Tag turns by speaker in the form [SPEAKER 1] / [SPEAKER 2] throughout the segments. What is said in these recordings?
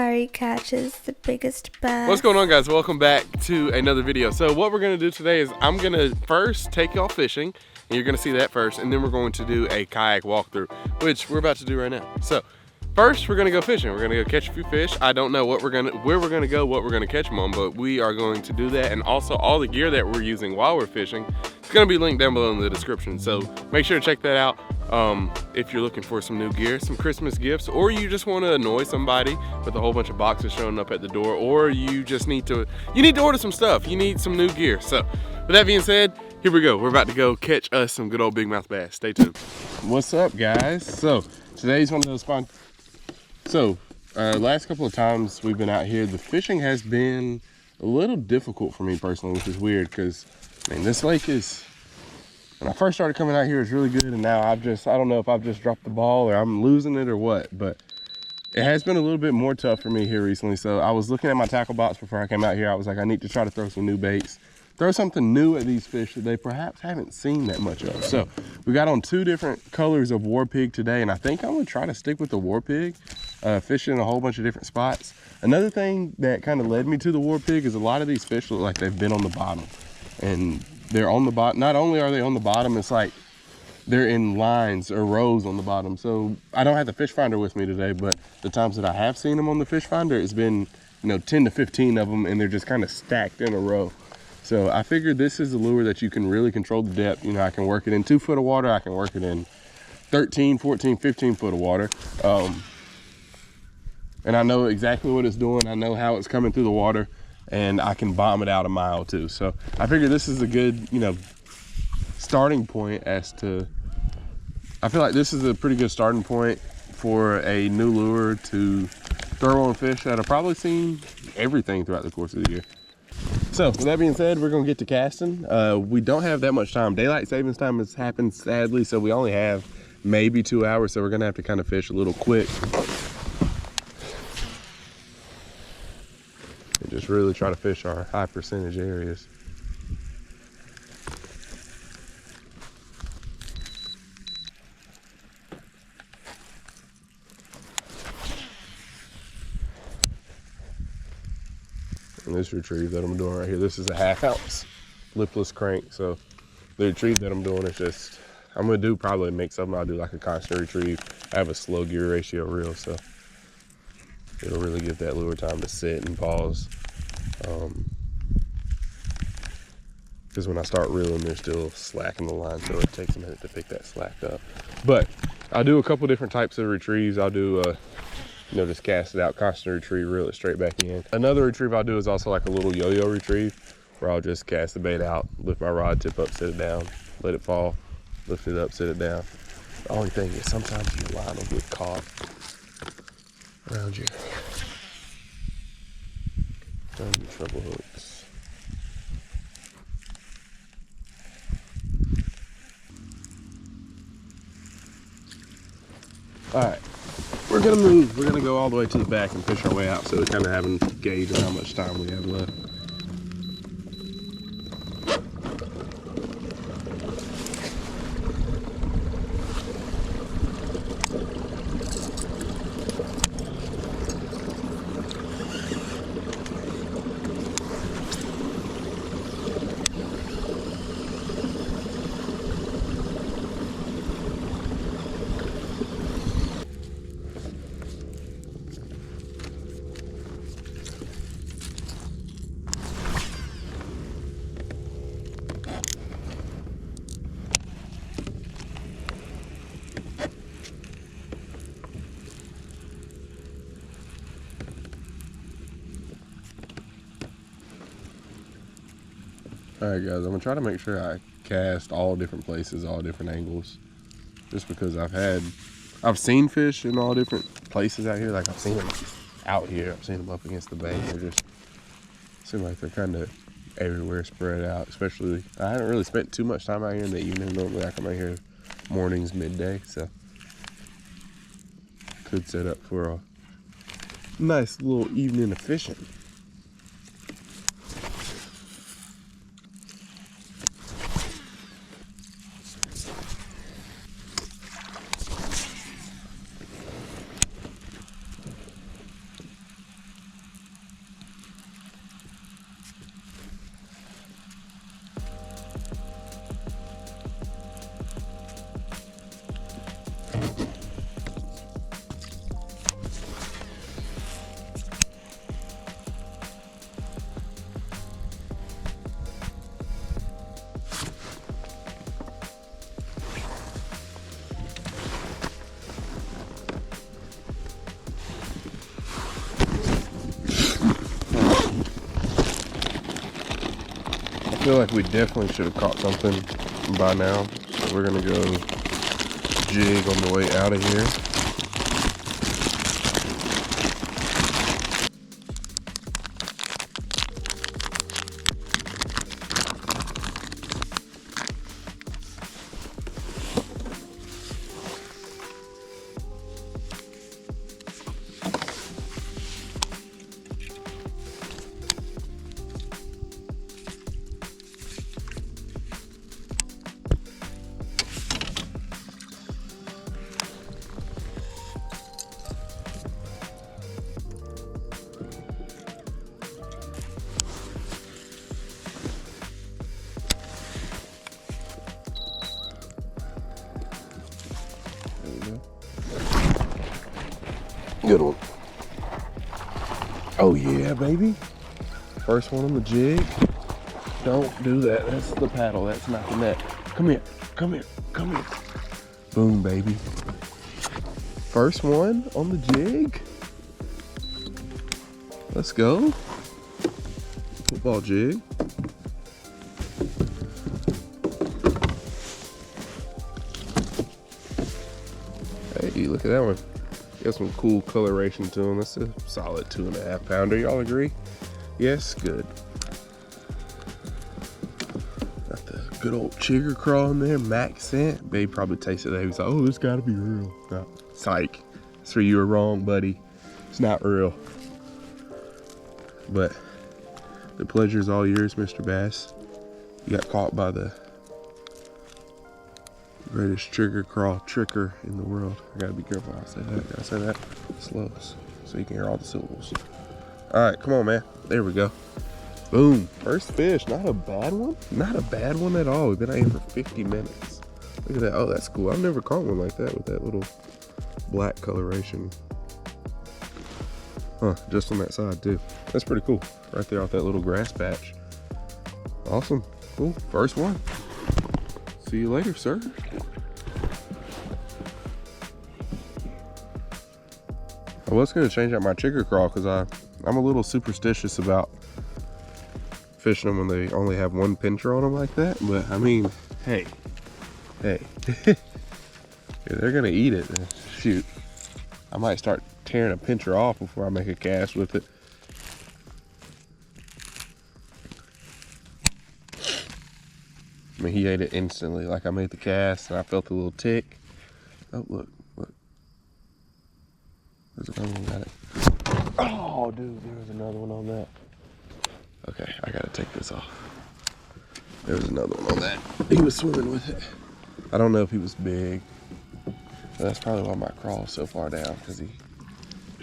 [SPEAKER 1] Larry catches the biggest bass.
[SPEAKER 2] What's going on, guys? Welcome back to another video. So what we're gonna do today is I'm gonna first take y'all fishing, and you're gonna see that first, and then we're going to do a kayak walkthrough, which we're about to do right now. So first, we're gonna go fishing. We're gonna go catch a few fish. I don't know where we're gonna go, what we're gonna catch them on, but we are going to do that. And also all the gear that we're using while we're fishing, it's gonna be linked down below in the description. So make sure to check that out. If you're looking for some new gear, some Christmas gifts, or you just want to annoy somebody with a whole bunch of boxes showing up at the door, or you just need to order some stuff. You need some new gear. So with that being said, here we go. We're about to go catch us some good old big mouth bass. Stay tuned. What's up, guys? So today's one of those fun. So last couple of times we've been out here, the fishing has been a little difficult for me personally, which is weird because, man, this lake is, when I first started coming out here, it's really good, and now I don't know if I've just dropped the ball or I'm losing it or what, but it has been a little bit more tough for me here recently. So I was looking at my tackle box before I came out here. I was like, I need to try to throw some new baits, throw something new at these fish that they perhaps haven't seen that much of. So we got on 2 different colors of war pig today, and I think I'm gonna try to stick with the war pig, fishing a whole bunch of different spots. Another thing that kind of led me to the war pig is a lot of these fish look like they've been on the bottom, and they're on the bottom. Not only are they on the bottom, it's like they're in lines or rows on the bottom. So I don't have the fish finder with me today, but the times that I have seen them on the fish finder, it's been, 10 to 15 of them, and they're just kind of stacked in a row. So I figured this is a lure that you can really control the depth. I can work it in 2 foot of water. I can work it in 13, 14, 15 foot of water. And I know exactly what it's doing. I know how it's coming through the water, and I can bomb it out a mile too. So I figure this is a good, starting point as to, I feel like this is a pretty good starting point for a new lure to throw on fish that have probably seen everything throughout the course of the year. So with that being said, we're gonna get to casting. We don't have that much time. Daylight savings time has happened, sadly, so we only have maybe 2 hours, so we're gonna have to kind of fish a little quick. Just really try to fish our high percentage areas. And this retrieve that I'm doing right here, this is a 1/2 ounce Lipless Crank. So the retrieve that I'm doing is just, I'm gonna do probably make something. I'll do like a constant retrieve. I have a slow gear ratio reel, so it'll really give that lure time to sit and pause. Because when I start reeling, they're still slacking the line, so it takes a minute to pick that slack up. But I'll do a couple different types of retrieves. I'll do just cast it out, constant retrieve, reel it straight back in. Another retrieve I'll do is also like a little yo-yo retrieve, where I'll just cast the bait out, lift my rod tip up, set it down, let it fall, lift it up, set it down. The only thing is sometimes your line will get caught around your treble hooks. All right, we're gonna move. We're gonna go all the way to the back and fish our way out, so we kind of have a gauge on how much time we have left. All right, guys, I'm gonna try to make sure I cast all different places, all different angles, just because I've seen fish in all different places out here. Like I've seen them out here, I've seen them up against the bank. They just seem like they're kind of everywhere spread out. Especially, I haven't really spent too much time out here in the evening. Normally I come out here mornings, midday, so could set up for a nice little evening of fishing. feel like we definitely should have caught something by now. So we're gonna go jig on the way out of here. Good one. Oh yeah, baby. First one on the jig. Don't do that. That's the paddle. That's not the net. Come here. Come here. Come here. Boom, baby. First one on the jig. Let's go. Football jig. Hey, look at that one. Got some cool coloration to them. That's a solid 2.5 pounder. Y'all agree? Yes, good. Got the good old chigger crawl in there, max scent. Babe probably tasted that. He was like, oh, this gotta be real. No, psych. So you were wrong, buddy. It's not real. But the pleasure's all yours, Mr. Bass. You got caught by the greatest trigger crawl tricker in the world. I gotta be careful how I say that. Gotta say that slow so you can hear all the syllables. All right, come on, man. There we go. Boom. First fish. Not a bad one. Not a bad one at all. We've been out here for 50 minutes. Look at that. Oh, that's cool. I've never caught one like that with that little black coloration. Huh, just on that side too. That's pretty cool. Right there off that little grass patch. Awesome. Cool. First one. See you later, sir. I was going to change out my chigger crawl because I'm a little superstitious about fishing them when they only have one pincher on them like that. But I mean, hey. Yeah, they're going to eat it. Shoot. I might start tearing a pincher off before I make a cast with it. I mean, he ate it instantly. Like, I made the cast and I felt a little tick. Oh, look. There's another one got it. Oh, dude, there was another one on that. Okay, I gotta take this off. There was another one on that. He was swimming with it. I don't know if he was big. But that's probably why my crawl is so far down, because he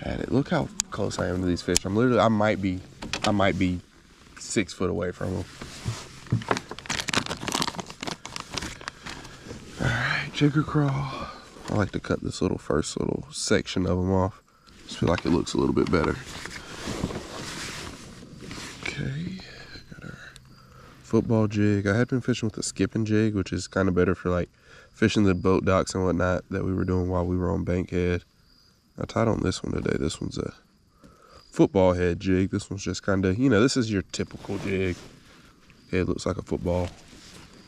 [SPEAKER 2] had it. Look how close I am to these fish. I might be 6 foot away from them. All right, chigger crawl. I like to cut this first little section of them off. Just feel like it looks a little bit better. Okay, got our football jig. I had been fishing with a skipping jig, which is kind of better for like fishing the boat docks and whatnot that we were doing while we were on Bankhead. I tied on this one today. This one's a football head jig. This one's just kind of, you know, this is your typical jig. Head looks like a football.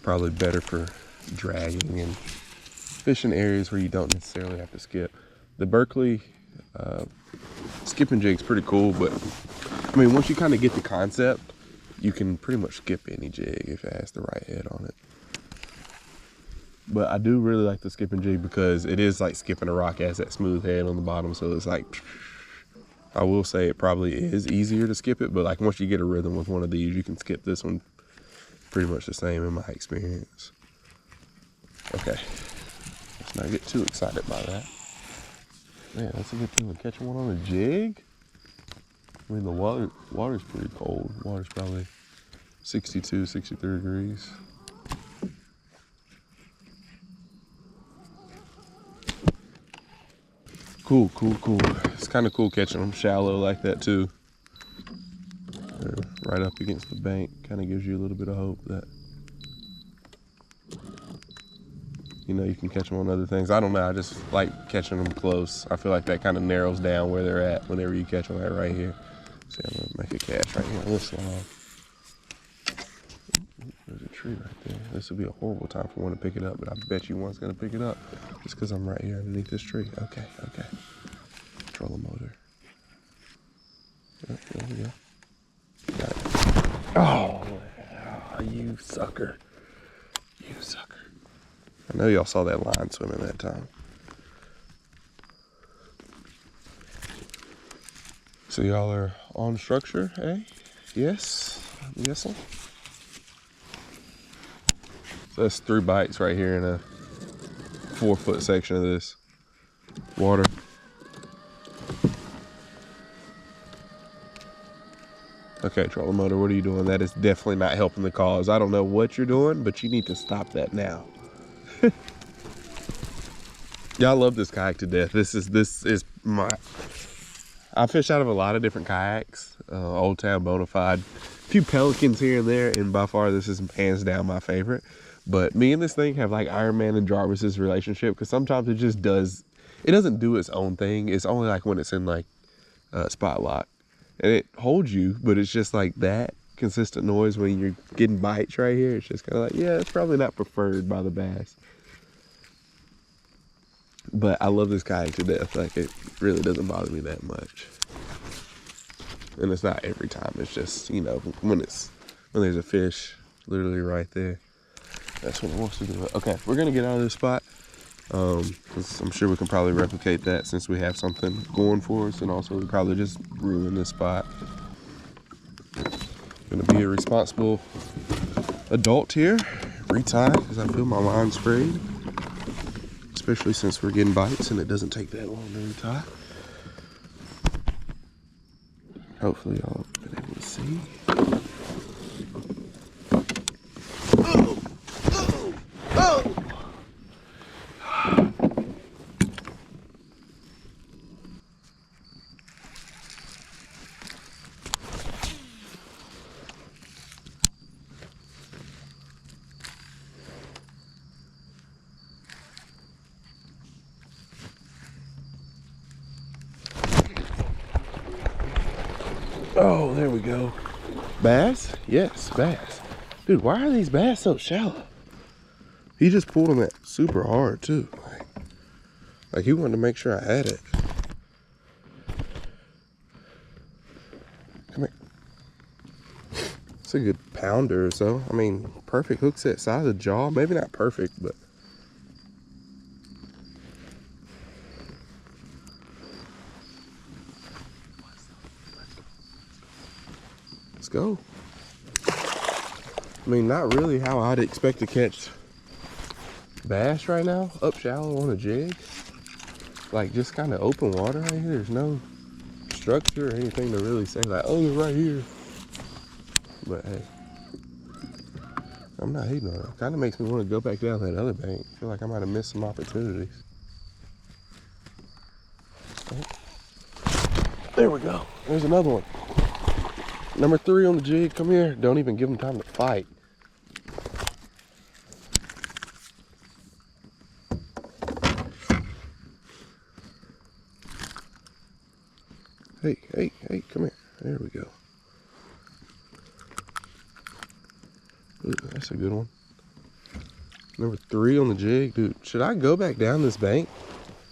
[SPEAKER 2] Probably better for dragging and fishing areas where you don't necessarily have to skip. The Berkeley skipping jig's pretty cool, but I mean, once you kind of get the concept, you can pretty much skip any jig if it has the right head on it. But I do really like the skipping jig because it is like skipping a rock. It has that smooth head on the bottom, so it's like, I will say it probably is easier to skip it, but like once you get a rhythm with one of these, you can skip this one pretty much the same in my experience. Okay, let's not get too excited by that. Man, that's a good feeling. Catching one on a jig? I mean, the water's pretty cold. Water's probably 62, 63 degrees. Cool. It's kind of cool catching them shallow like that too. They're right up against the bank. Kind of gives you a little bit of hope that, you know, you can catch them on other things. I don't know, I just like catching them close. I feel like that kind of narrows down where they're at whenever you catch them at right here. See, I'm gonna make a cast right here on this line. There's a tree right there. This would be a horrible time for one to pick it up, but I bet you one's gonna pick it up just because I'm right here underneath this tree. Okay, okay. Control the motor. Yep, there we go. Got it. Oh, you sucker. You sucker. I know y'all saw that line swimming that time. So y'all are on structure, eh? Yes? I'm guessing? So that's 3 bites right here in a 4-foot section of this water. Okay, trolling motor, what are you doing? That is definitely not helping the cause. I don't know what you're doing, but you need to stop that now. Yeah, I love this kayak to death. This is my. I fish out of a lot of different kayaks. Old Town, Bonafide, a few Pelicans here and there, and by far this is hands down my favorite. But me and this thing have like Iron Man and Jarvis's relationship, because sometimes it just does. It doesn't do its own thing. It's only like when it's in like spot lock. And it holds you, but it's just like that consistent noise when you're getting bites right here. It's just kind of like, yeah, it's probably not preferred by the bass. But I love this kayak to death. Like, it really doesn't bother me that much. And it's not every time. It's just, you know, when there's a fish literally right there, that's when it wants to do it. Okay, we're gonna get out of this spot. 'Cause I'm sure we can probably replicate that since we have something going for us, and also we probably just ruin this spot. Gonna be a responsible adult here. Retie, because I feel my line sprayed. Especially since we're getting bites and it doesn't take that long to retie. Hopefully y'all have been able to see. Oh, there we go. Bass? Yes, bass. Dude, why are these bass so shallow? He just pulled them at super hard too. Like he wanted to make sure I had it. Come here. It's a good pounder or so. I mean, perfect hook set size of jaw. Maybe not perfect, but. Let's go. I mean, not really how I'd expect to catch bass right now. Up shallow on a jig. Like just kind of open water right here. There's no structure or anything to really say like, oh, they're right here. But hey, I'm not hating on it. Kind of makes me want to go back down that other bank. I feel like I might have missed some opportunities. Oh. There we go. There's another one. Number 3 on the jig. Come here. Don't even give them time to fight. Hey, hey, hey, come here. There we go. Ooh, that's a good one. Number 3 on the jig. Dude, should I go back down this bank?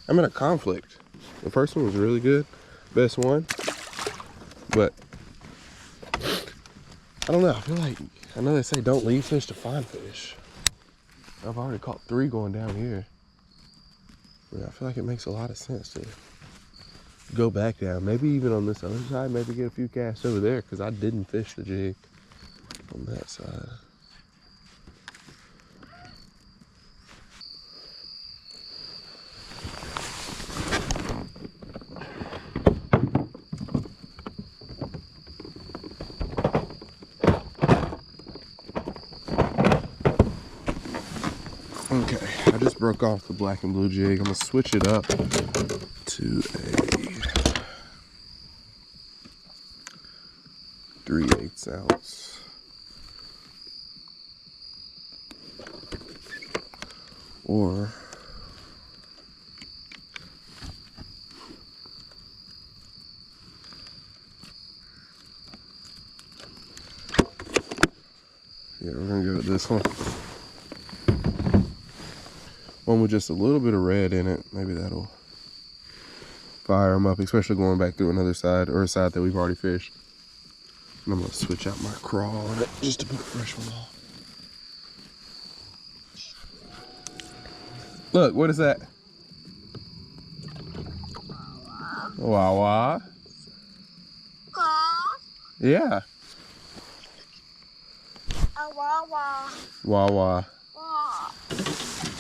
[SPEAKER 2] I'm in a conflict. The first one was really good. Best one. But I don't know. I feel like, I know they say don't leave fish to find fish. I've already caught 3 going down here. But I feel like it makes a lot of sense to go back down. Maybe even on this other side, maybe get a few casts over there, because I didn't fish the jig on that side. Okay, I just broke off the black and blue jig. I'm gonna switch it up to a 3/8 ounce. Or Yeah, we're gonna go with this one. One with just a little bit of red in it. Maybe that'll fire them up, especially going back through another side or a side that we've already fished. And I'm gonna switch out my crawl on it just to put a fresh one on. Look, what is that? Wawa. Yeah.
[SPEAKER 3] Wawa.
[SPEAKER 2] Wawa.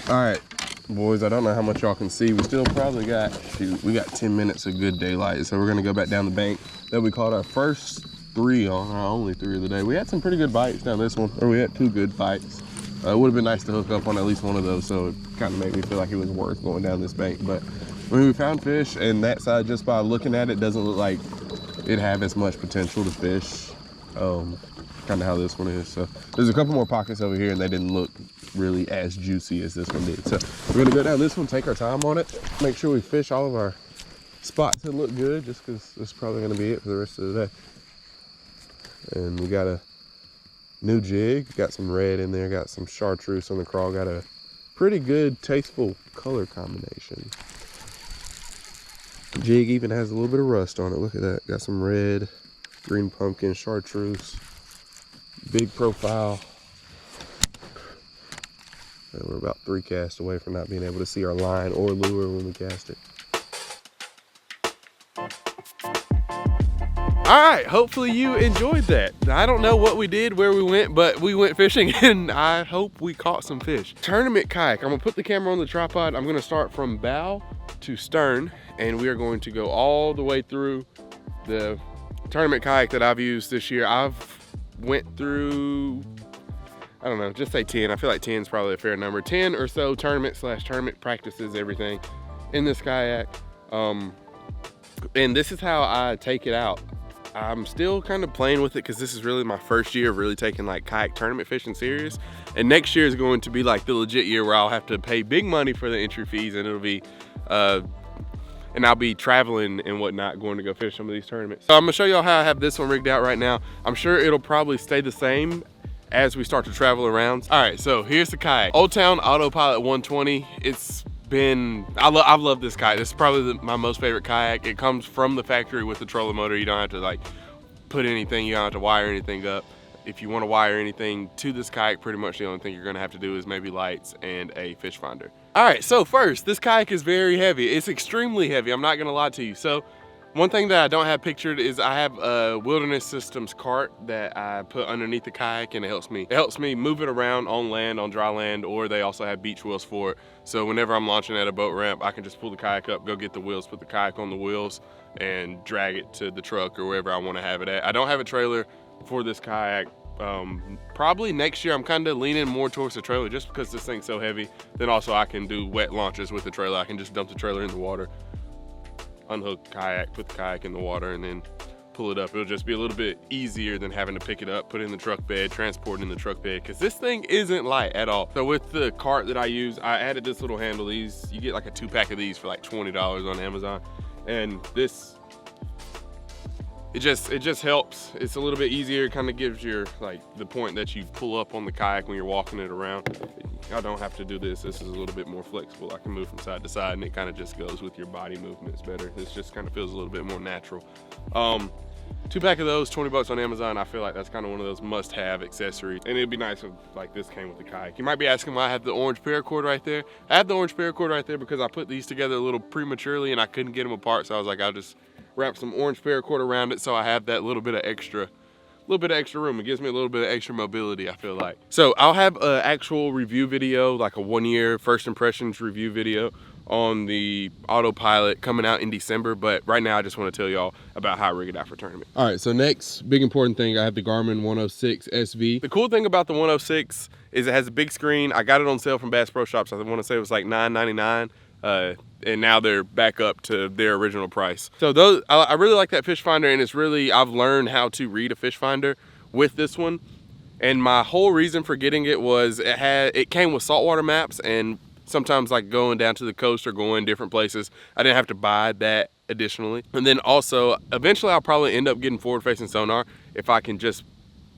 [SPEAKER 2] All right, boys, I don't know how much y'all can see. We still probably got, shoot, we got 10 minutes of good daylight. So we're gonna go back down the bank that we caught our first 3 on, our only 3 of the day. We had some pretty good bites down this one, or we had 2 good bites. It would have been nice to hook up on at least one of those, so it kind of made me feel like it was worth going down this bank. But when we found fish, and that side, just by looking at it, doesn't look like it have as much potential to fish. Kind of how this one is. So there's a couple more pockets over here, and they didn't look really as juicy as this one did. So we're gonna go down this one, take our time on it, make sure we fish all of our spots that look good, just because this is probably gonna be it for the rest of the day. And we got a new jig, got some red in there, got some chartreuse on the crawl, got a pretty good tasteful color combination. The jig even has a little bit of rust on it. Look at that. Got some red, green pumpkin, chartreuse, big profile. And we're about 3 casts away from not being able to see our line or lure when we cast it. All right, hopefully you enjoyed that. I don't know what we did, where we went, but we went fishing and I hope we caught some fish. Tournament kayak, I'm gonna put the camera on the tripod. I'm gonna start from bow to stern, and we are going to go all the way through the tournament kayak that I've used this year. I've went through, I don't know, just say 10. I feel like 10 is probably a fair number. 10 or so tournament practices, everything in this kayak. And this is how I take it out. I'm still kind of playing with it because this is really my first year of really taking like kayak tournament fishing serious. And next year is going to be like the legit year where I'll have to pay big money for the entry fees, and it'll be, and I'll be traveling and whatnot, going to go fish some of these tournaments. So I'm gonna show y'all how I have this one rigged out right now. I'm sure it'll probably stay the same as we start to travel around. All right, so here's the kayak. Old Town Autopilot 120. It's been, I've loved this kayak. This is probably my most favorite kayak. It comes from the factory with the trolling motor. You don't have to like put anything, you don't have to wire anything up. If you want to wire anything to this kayak, pretty much the only thing you're gonna have to do is maybe lights and a fish finder. All right, so first, this kayak is very heavy. It's extremely heavy, I'm not gonna lie to you. So one thing that I don't have pictured is I have a Wilderness Systems cart that I put underneath the kayak, and it helps me move it around on land, on dry land, or they also have beach wheels for it. So whenever I'm launching at a boat ramp, I can just pull the kayak up, go get the wheels, put the kayak on the wheels, and drag it to the truck or wherever I want to have it at. I don't have a trailer for this kayak. Probably next year I'm kind of leaning more towards the trailer just because this thing's so heavy. Then also I can do wet launches with the trailer. I can just dump the trailer in the water, unhook the kayak, put the kayak in the water, and then pull it up. It'll just be a little bit easier than having to pick it up, put it in the truck bed, transport it in the truck bed, because this thing isn't light at all. So with the cart that I use, I added this little handle. These, you get like a 2-pack of these for like $20 on Amazon. And this, it just helps. It's a little bit easier. It kind of gives your, like, the point that you pull up on the kayak when you're walking it around. I don't have to do this. This is a little bit more flexible. I can move from side to side, and it kind of just goes with your body movements better. This just kind of feels a little bit more natural. 2-pack of those, $20 on Amazon. I feel like that's kind of one of those must-have accessories. And it'd be nice if like this came with the kayak. You might be asking why I have the orange paracord right there. I have the orange paracord right there because I put these together a little prematurely and I couldn't get them apart. So I was like, I'll just wrap some orange paracord around it so I have that little bit of extra room. It gives me a little bit of extra mobility, I feel like. So I'll have an actual review video, like a 1-year first impressions review video on the Autopilot coming out in December, but right now I just want to tell y'all about how I rig it out for tournament. All right, so next big important thing, I have the Garmin 106 SV. The cool thing about the 106 is it has a big screen. I got it on sale from Bass Pro Shops. I want to say it was like $9.99. And now they're back up to their original price. So those, I really like that fish finder, and it's really, I've learned how to read a fish finder with this one. And my whole reason for getting it was it came with saltwater maps, and sometimes like going down to the coast or going different places, I didn't have to buy that additionally. And then also, eventually I'll probably end up getting forward facing sonar if I can just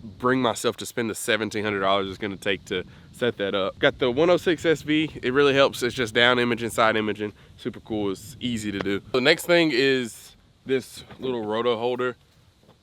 [SPEAKER 2] bring myself to spend the $1,700 it's gonna take to set that up. Got the 106 SV, it really helps. It's just down imaging, side imaging, super cool, it's easy to do. The next thing is this little roto holder.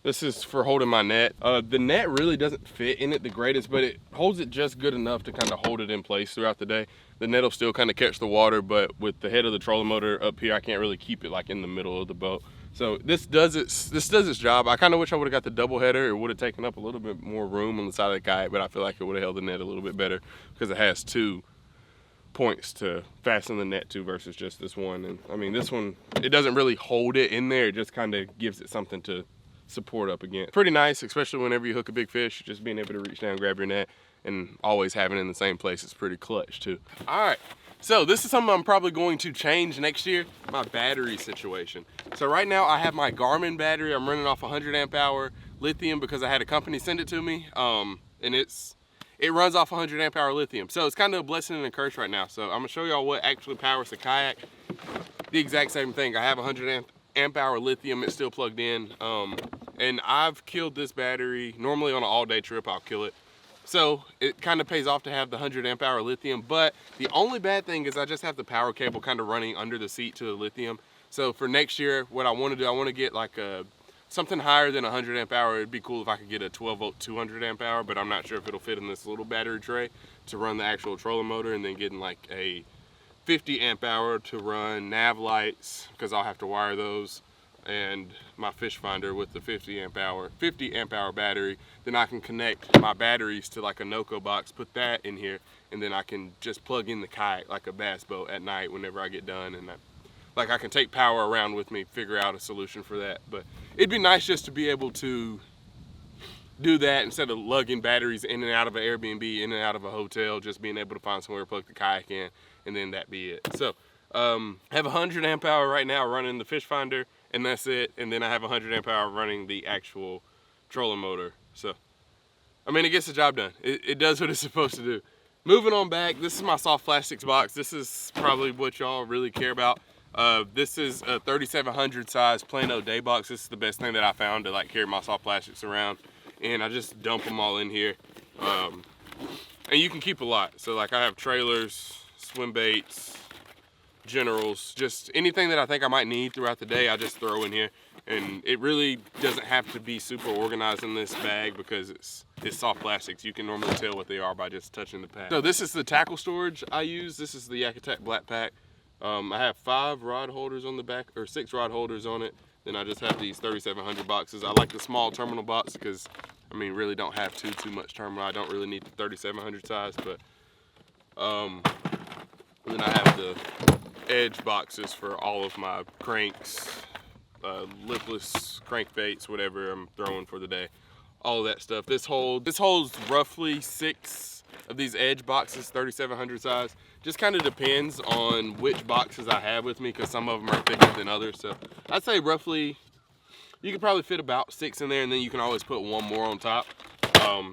[SPEAKER 2] This is for holding my net. The net really doesn't fit in it the greatest, but it holds it just good enough to kind of hold it in place throughout the day. The net will still kind of catch the water, but with the head of the trolling motor up here, I can't really keep it like in the middle of the boat. So this does its job. I kind of wish I would have got the double header. It would have taken up a little bit more room on the side of the kayak, but I feel like it would have held the net a little bit better because it has 2 points to fasten the net to versus just this one. And I mean, this one, it doesn't really hold it in there. It just kind of gives it something to support up against. Pretty nice, especially whenever you hook a big fish, just being able to reach down, grab your net, and always having it in the same place is pretty clutch too. All right, so this is something I'm probably going to change next year, my battery situation. So right now I have my Garmin battery. I'm running off 100 amp hour lithium because I had a company send it to me, and it runs off 100 amp hour lithium. So it's kind of a blessing and a curse right now. So I'm gonna show y'all what actually powers the kayak. The exact same thing. I have 100 amp hour lithium, it's still plugged in, and I've killed this battery. Normally on an all-day trip I'll kill it, so it kind of pays off to have the 100 amp hour lithium. But the only bad thing is I just have the power cable kind of running under the seat to the lithium. So for next year, what I want to do, I want to get like something higher than 100 amp hour. It'd be cool if I could get a 12 volt 200 amp hour, but I'm not sure if it'll fit in this little battery tray to run the actual trolling motor, and then getting like a 50 amp hour to run nav lights, because I'll have to wire those, and my fish finder with the 50 amp hour battery. Then I can connect my batteries to like a Noco box, put that in here, and then I can just plug in the kayak like a bass boat at night whenever I get done, and I can take power around with me, figure out a solution for that. But it'd be nice just to be able to do that instead of lugging batteries in and out of an Airbnb, in and out of a hotel, just being able to find somewhere to plug the kayak in, and then that be it. So I have 100 amp hour right now running the fish finder, and that's it. And then I have 100 amp hour running the actual trolling motor. So I mean, it gets the job done. It does what it's supposed to do. Moving on back, this is my soft plastics box. This is probably what y'all really care about. This is a 3700 size Plano day box. This is the best thing that I found to like carry my soft plastics around, and I just dump them all in here. And you can keep a lot. So like I have trailers, swim baits, generals, just anything that I think I might need throughout the day, I just throw in here. And it really doesn't have to be super organized in this bag because it's soft plastics. You can normally tell what they are by just touching the pack. So this is the tackle storage I use. This is the Yak Attack Black Pack. I have 5 rod holders on the back, or 6 rod holders on it. Then I just have these 3700 boxes. I like the small terminal box because, I mean, really don't have too much terminal. I don't really need the 3700 size, but and then I have the edge boxes for all of my cranks, lipless crankbaits, whatever I'm throwing for the day, all of that stuff. This holds roughly 6 of these edge boxes, 3700 size. Just kind of depends on which boxes I have with me, because some of them are thicker than others. So I'd say roughly, you could probably fit about 6 in there, and then you can always put 1 more on top.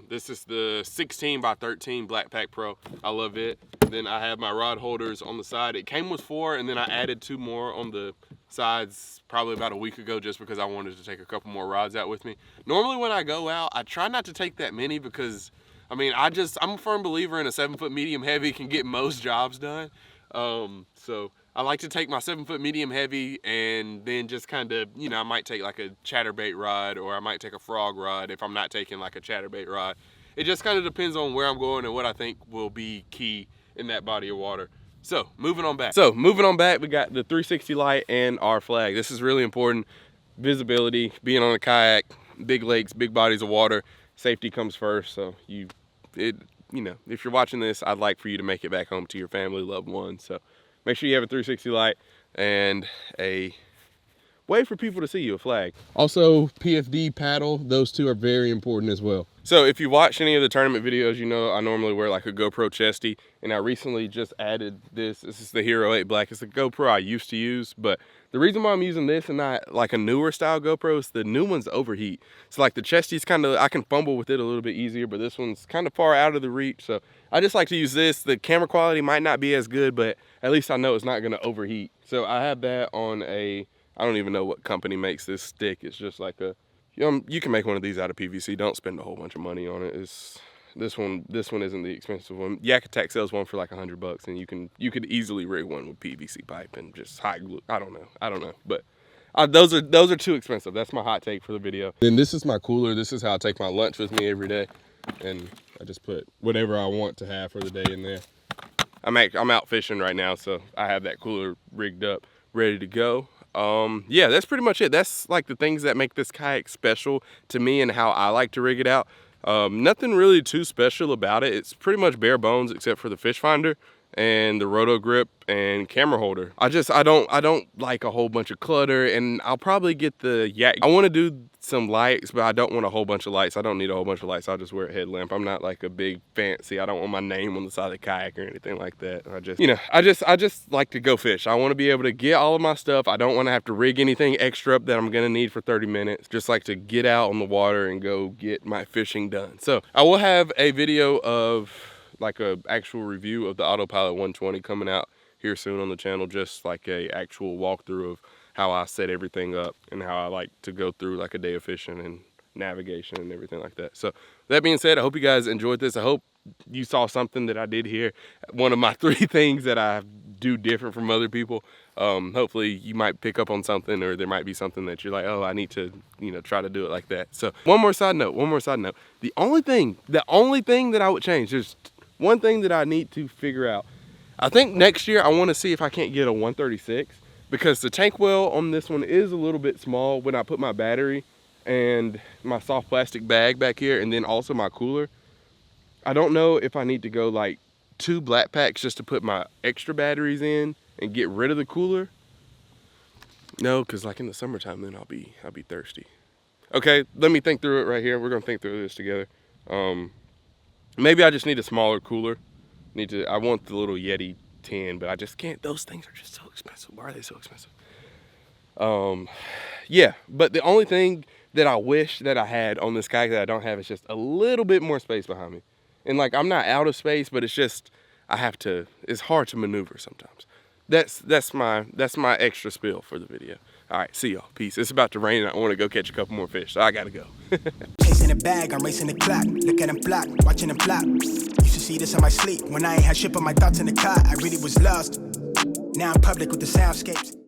[SPEAKER 2] This is the 16 by 13 Black Pack Pro. I love it. Then I have my rod holders on the side. It came with 4, and then I added 2 more on the sides probably about a week ago, just because I wanted to take a couple more rods out with me. Normally when I go out, I try not to take that many because, I mean, I'm a firm believer in a 7-foot medium heavy can get most jobs done. So I like to take my 7-foot medium heavy, and then just kind of, you know, I might take like a chatterbait rod, or I might take a frog rod if I'm not taking like a chatterbait rod. It just kind of depends on where I'm going and what I think will be key in that body of water. So moving on back, we got the 360 light and our flag. This is really important. Visibility, being on a kayak, big lakes, big bodies of water, safety comes first. So you know, if you're watching this, I'd like for you to make it back home to your family, loved ones. So make sure you have a 360 light and a way for people to see you, a flag. Also, PFD paddle, those 2 are very important as well. So if you watch any of the tournament videos, you know I normally wear like a GoPro chesty, and I recently just added this. This is the Hero 8 Black. It's a GoPro I used to use, but the reason why I'm using this and not like a newer style GoPro is the new ones overheat. So like the chesty's kind of, I can fumble with it a little bit easier, but this one's kind of far out of the reach. So I just like to use this. The camera quality might not be as good, but at least I know it's not gonna overheat. So I have that on a, I don't even know what company makes this stick. It's just like a You can make one of these out of PVC. Don't spend a whole bunch of money on it. This one isn't the expensive one. Yak Attack sells one for like $100, and you could easily rig one with PVC pipe and just hot glue. I don't know, but those are too expensive. That's my hot take for the video. Then this is my cooler. This is how I take my lunch with me every day, and I just put whatever I want to have for the day in there. I'm out fishing right now, so I have that cooler rigged up, ready to go. Yeah, that's pretty much it. That's like the things that make this kayak special to me and how I like to rig it out. Nothing really too special about it. It's pretty much bare bones except for the fish finder and the roto grip and camera holder. I don't like a whole bunch of clutter, and I'll probably get the Yak. I want to do some lights, but I don't want a whole bunch of lights. I don't need a whole bunch of lights. I'll just wear a headlamp. I'm not like a big fancy. I don't want my name on the side of the kayak or anything like that. I just like to go fish. I want to be able to get all of my stuff. I don't want to have to rig anything extra up that I'm gonna need for 30 minutes. Just like to get out on the water and go get my fishing done. So I will have a video of like a actual review of the Autopilot 120 coming out here soon on the channel, just like a actual walkthrough of how I set everything up and how I like to go through like a day of fishing and navigation and everything like that. So that being said, I hope you guys enjoyed this. I hope you saw something that I did here. One of my 3 things that I do different from other people. Hopefully you might pick up on something, or there might be something that you're like, oh, I need to, try to do it like that. So one more side note. The only thing that I would change, there's one thing that I need to figure out. I think next year I want to see if I can't get a 136, because the tank well on this one is a little bit small when I put my battery and my soft plastic bag back here, and then also my cooler. I don't know if I need to go like 2 black packs just to put my extra batteries in and get rid of the cooler. No, because like in the summertime, then I'll be thirsty. Okay, let me think through it right here. We're gonna think through this together. Maybe I just need a smaller cooler. I want the little Yeti 10, but I just can't. Those things are just so expensive. Why are they so expensive? Yeah, but the only thing that I wish that I had on this kayak that I don't have is just a little bit more space behind me. And like, I'm not out of space, but it's just, it's hard to maneuver sometimes. That's my extra spiel for the video. All right, see y'all. Peace. It's about to rain, and I want to go catch a couple more fish, so I gotta go.
[SPEAKER 4] Chasing the bag, I'm racing the clock. Look at them flock, watching them flop. Used to see this in my sleep when I ain't had shit on my thoughts in the car. I really was lost. Now I'm public with the soundscapes.